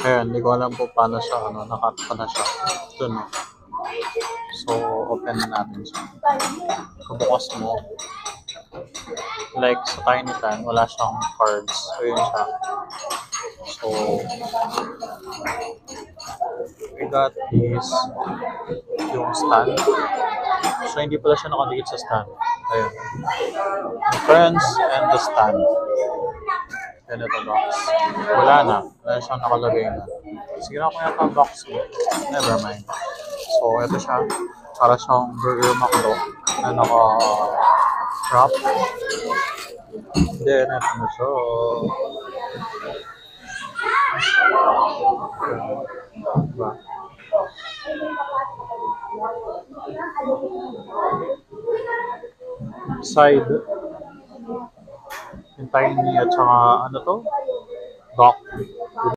Ayan, hindi ko alam po paano siya, nakat ko na siya. Ito, no? So, open na natin siya. Kabukas mo. Like, sa Tiny Tan, wala siyang cards. So, yun siya. So, we got this, yung stand. So, hindi pala siya nakadikit sa stand. Ayan. The friends and the stand. Yan ito box. Wala na. Wala siyang nakalagay na. Sige na ko yata ang box mo. Never mind. So, ito siya. Para siyang Burger McDo na naka-wrap. Then, ito na siya. Diba? Side. Yung tiny at saka ano to? Dock.